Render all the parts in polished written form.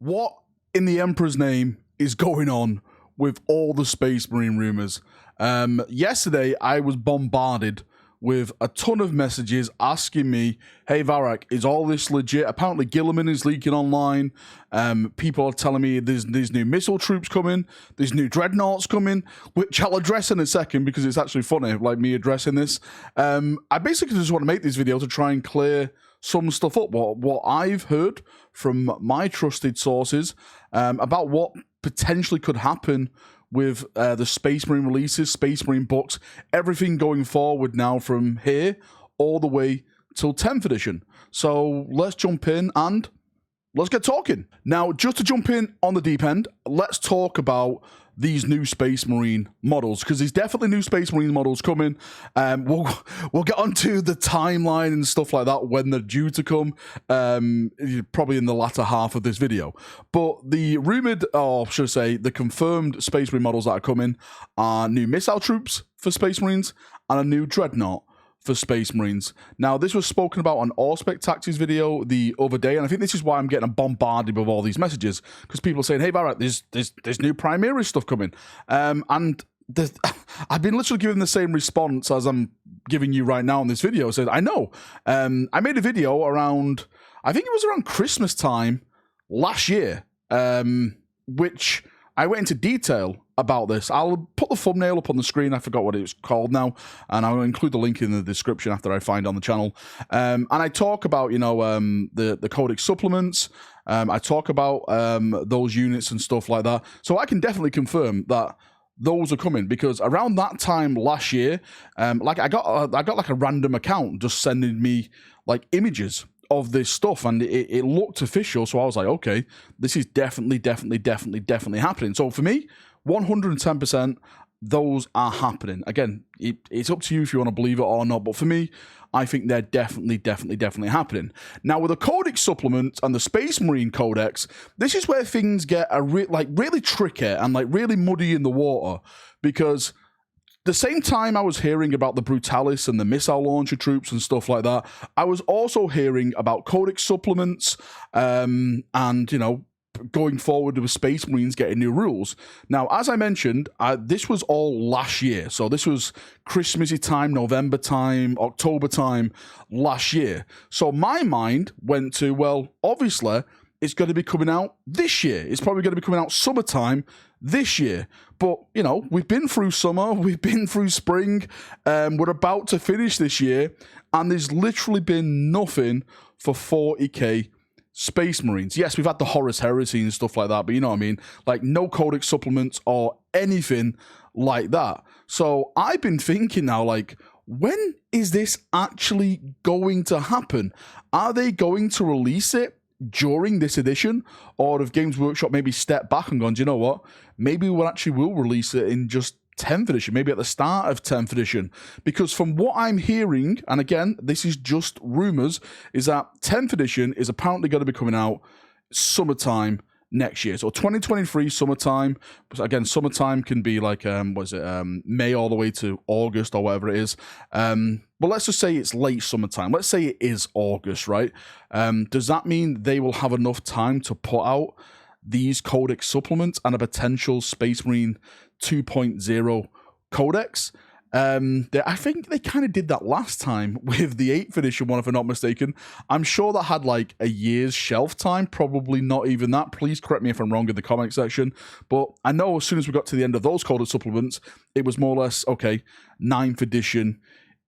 What in the Emperor's name is going on with all the Space Marine rumors? Yesterday, I was bombarded with a ton of messages asking me, hey, Valrak, is all this legit? Apparently, Gilliman is leaking online. People are telling me there's new missile troops coming. There's new dreadnoughts coming, which I'll address in a second because it's actually funny, like me addressing this. I basically just want to make this video to try and clear some stuff up, what I've heard from my trusted sources about what potentially could happen with the Space Marine releases, Space Marine books, everything going forward now from here all the way till 10th edition. So let's jump in and let's get talking. Now, just to jump in on the deep end, let's talk about these new Space Marine models, because there's definitely new Space Marine models coming. We'll get onto the timeline and stuff like that when they're due to come, probably in the latter half of this video. But the rumored, or should I say, the confirmed Space Marine models that are coming are new missile troops for Space Marines and a new dreadnought for Space Marines. Now, this was spoken about on Allspec Tactics video the other day, and I think this is why I'm getting bombarded with all these messages, because people are saying, hey, Valrak, there's new Primaris stuff coming. And I've been literally giving the same response as I'm giving you right now in this video. I said, I know. I made a video around, I think it was around Christmas time last year, which I went into detail about this. I'll put the thumbnail up on the screen. I forgot what it's called now, and I'll include the link in the description after I find it on the channel. And I talk about, you know, the Codex supplements. I talk about those units and stuff like that. So I can definitely confirm that those are coming, because around that time last year, like I got like a random account just sending me like images of this stuff, and it looked official. So I was like, okay, this is definitely happening. So for me, 110%, those are happening. Again, it's up to you if you want to believe it or not, but for me, I think they're definitely happening. Now, with the Codex supplement and the Space Marine Codex, this is where things get really tricky and like really muddy in the water, because the same time I was hearing about the Brutalis and the missile launcher troops and stuff like that, I was also hearing about Codex supplements and, you know, going forward with Space Marines getting new rules. Now, as I mentioned, this was all last year. So this was Christmassy time, November time, October time last year. So my mind went to, well, obviously, it's going to be coming out this year. It's probably going to be coming out summertime this year. But, you know, we've been through summer, we've been through spring, we're about to finish this year, and there's literally been nothing for 40k Space Marines. Yes, we've had the Horus Heresy and stuff like that, but you know what I mean? Like, no Codex supplements or anything like that. So I've been thinking now, like, when is this actually going to happen? Are they going to release it during this edition, or have Games Workshop maybe stepped back and gone, do you know what, maybe we actually will release it in just 10th edition, maybe at the start of 10th edition? Because from what I'm hearing, and again, this is just rumors, is that 10th edition is apparently going to be coming out summertime next year. So 2023 summertime. Again, summertime can be like May all the way to August or whatever it is. But let's just say it's late summertime. Let's say it is August, right? Does that mean they will have enough time to put out these Codex supplements and a potential Space Marine 2.0 Codex? I think they kind of did that last time with the 8th edition one, if I'm not mistaken. I'm sure that had like a year's shelf time, probably not even that. Please correct me if I'm wrong in the comment section. But I know as soon as we got to the end of those Codex supplements, it was more or less, okay, 9th edition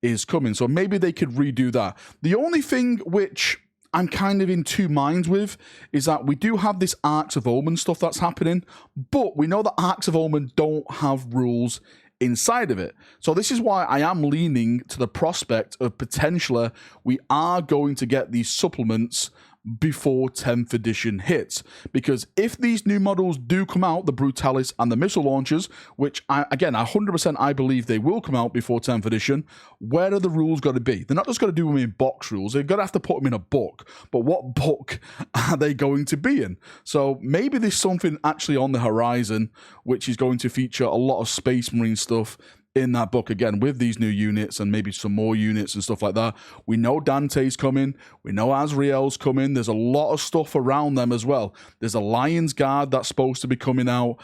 is coming. So maybe they could redo that. The only thing which I'm kind of in two minds with is that we do have this Arcs of Omen stuff that's happening, but we know that Arcs of Omen don't have rules inside of it. So this is why I am leaning to the prospect of potentially we are going to get these supplements before 10th edition hits, because if these new models do come out, the Brutalis and the missile launchers, which again 100% I believe they will come out before 10th edition, where are the rules going to be? They're not just going to do them in box rules, they're going to have to put them in a book, but what book are they going to be in? So maybe there's something actually on the horizon which is going to feature a lot of Space Marine stuff in that book again with these new units and maybe some more units and stuff like that. We know Dante's coming. We know Azrael's coming. There's a lot of stuff around them as well. There's a Lion's Guard that's supposed to be coming out,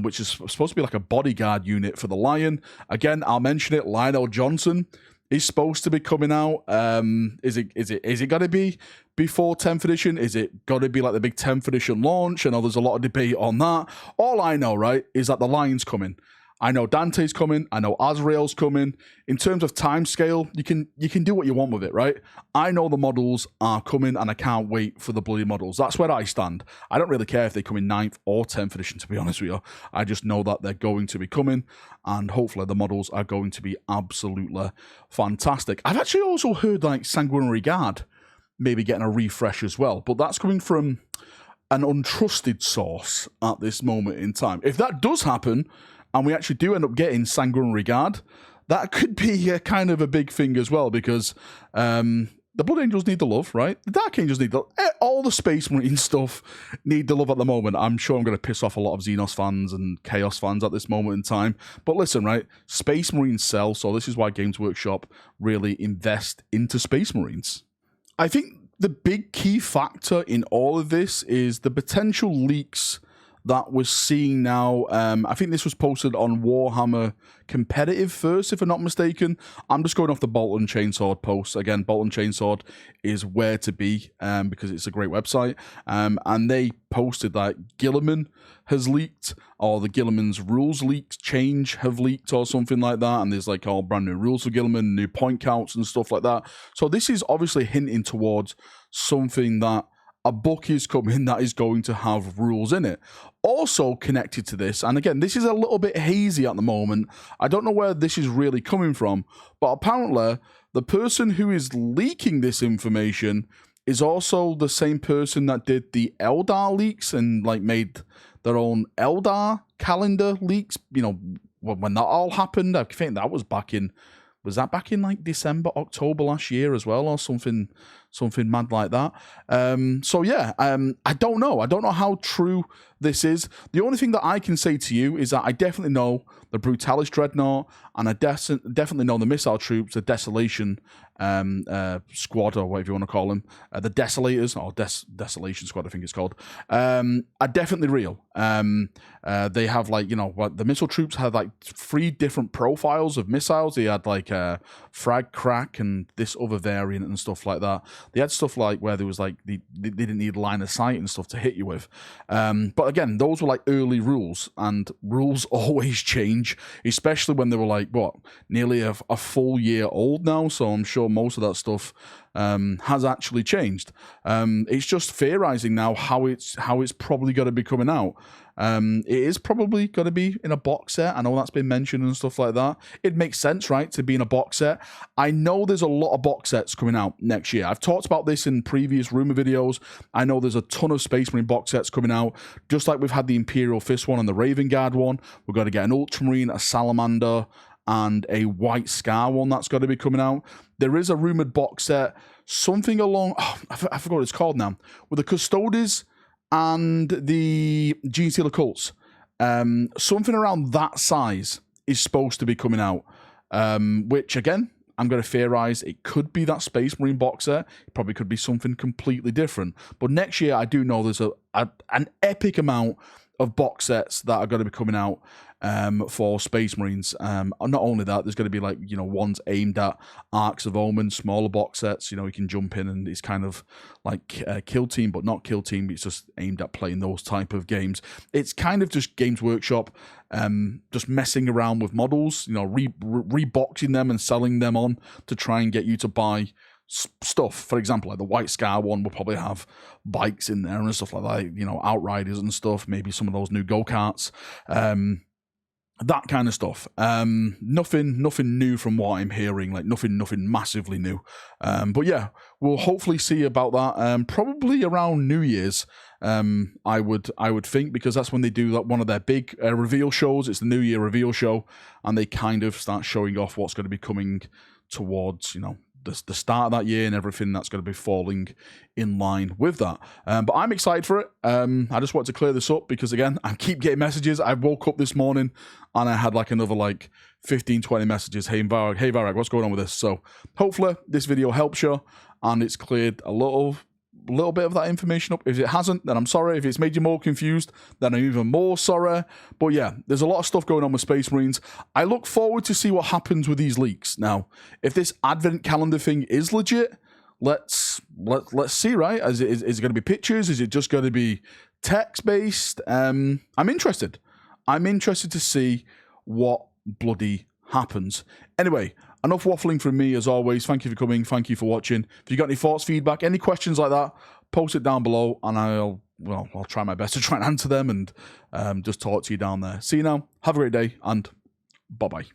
which is supposed to be like a bodyguard unit for the Lion. Again, I'll mention it. Lionel Johnson is supposed to be coming out. Is it going to be before 10th edition? Is it going to be like the big 10th edition launch? I know there's a lot of debate on that. All I know, right, is that the Lion's coming. I know Dante's coming. I know Azrael's coming. In terms of timescale, you can do what you want with it, right? I know the models are coming, and I can't wait for the bloody models. That's where I stand. I don't really care if they come in 9th or 10th edition, to be honest with you. I just know that they're going to be coming, and hopefully the models are going to be absolutely fantastic. I've actually also heard like Sanguinary Guard maybe getting a refresh as well, but that's coming from an untrusted source at this moment in time. If that does happen, and we actually do end up getting Sanguinary Guard, that could be a kind of a big thing as well, because the Blood Angels need the love, right? The Dark Angels need the... All the Space Marine stuff need the love at the moment. I'm sure I'm going to piss off a lot of Xenos fans and Chaos fans at this moment in time. But listen, right? Space Marines sell, so this is why Games Workshop really invest into Space Marines. I think the big key factor in all of this is the potential leaks that we're seeing now. I think this was posted on Warhammer Competitive first, if I'm not mistaken. I'm just going off the Bolt and Chainsword post. Again, Bolt and Chainsword is where to be because it's a great website. And they posted that Guilliman has leaked, or the Guilliman's rules leaked, change have leaked or something like that. And there's like all brand new rules for Guilliman, new point counts and stuff like that. So this is obviously hinting towards something that a book is coming that is going to have rules in it. Also connected to this, and again, this is a little bit hazy at the moment. I don't know where this is really coming from, but apparently the person who is leaking this information is also the same person that did the Eldar leaks and like made their own Eldar calendar leaks. You know, when that all happened, I think that was back in... Was that back in like December, October last year as well, or something mad like that? So yeah, I don't know. I don't know how true this is. The only thing that I can say to you is that I definitely know the Brutalis Dreadnought, and I definitely know the Missile Troops, the Desolation Squad, or whatever you want to call them, the Desolators, or Desolation Squad, I think it's called, are definitely real. They have like, you know, what the Missile Troops had like 3 different profiles of missiles. They had like Frag Crack and this other variant and stuff like that. They had stuff like where there was like they didn't need line of sight and stuff to hit you with. But again, those were like early rules, and rules always change, especially when they were like, what, nearly a full year old now. So I'm sure most of that stuff has actually changed. It's just theorizing now how it's probably going to be coming out. It is probably going to be in a box set. I know that's been mentioned and stuff like that. It makes sense, right, to be in a box set. I know there's a lot of box sets coming out next year. I've talked about this in previous rumor videos. I know there's a ton of Space Marine box sets coming out, just like we've had the Imperial Fist one and the Raven Guard one. We're going to get an Ultramarine, a Salamander, and a White Scar one that's got to be coming out. There is a rumored box set, something along... Oh, I forgot what it's called now. With the Custodes and the Gene Stealer Cults. Something around that size is supposed to be coming out. Which, again, I'm going to theorize it could be that Space Marine box set. It probably could be something completely different. But next year, I do know there's an epic amount of box sets that are going to be coming out for Space Marines. Not only that, there's going to be like, you know, ones aimed at Arcs of Omen, smaller box sets. You know, you can jump in and it's kind of like Kill Team, but not Kill Team. It's just aimed at playing those type of games. It's kind of just Games Workshop just messing around with models, you know, reboxing them and selling them on to try and get you to buy stuff. For example, like the White Scar one will probably have bikes in there and stuff like that, you know, Outriders and stuff, maybe some of those new go-karts, that kind of stuff. Nothing new from what I'm hearing, like nothing massively new. But yeah, we'll hopefully see about that probably around New Year's. I would think, because that's when they do that, one of their big reveal shows. It's the New Year reveal show, and they kind of start showing off what's going to be coming towards, you know, the start of that year and everything that's going to be falling in line with that. But I'm excited for it. I just want to clear this up because, again, I keep getting messages. I woke up this morning and I had like another like 15, 20 messages. Hey, Valrak, what's going on with this? So hopefully this video helps you and it's cleared a little bit of that information up. If it hasn't, then I'm sorry. If it's made you more confused, then I'm even more sorry. But yeah, there's a lot of stuff going on with Space Marines. I look forward to see what happens with these leaks. Now, if this advent calendar thing is legit, let's see, right? Is it going to be pictures? Is it just going to be text-based? I'm interested. I'm interested to see what bloody happens. Anyway, enough waffling from me, as always. Thank you for coming. Thank you for watching. If you got any thoughts, feedback, any questions like that, post it down below, and I'll try my best to try and answer them and just talk to you down there. See you now. Have a great day, and bye-bye.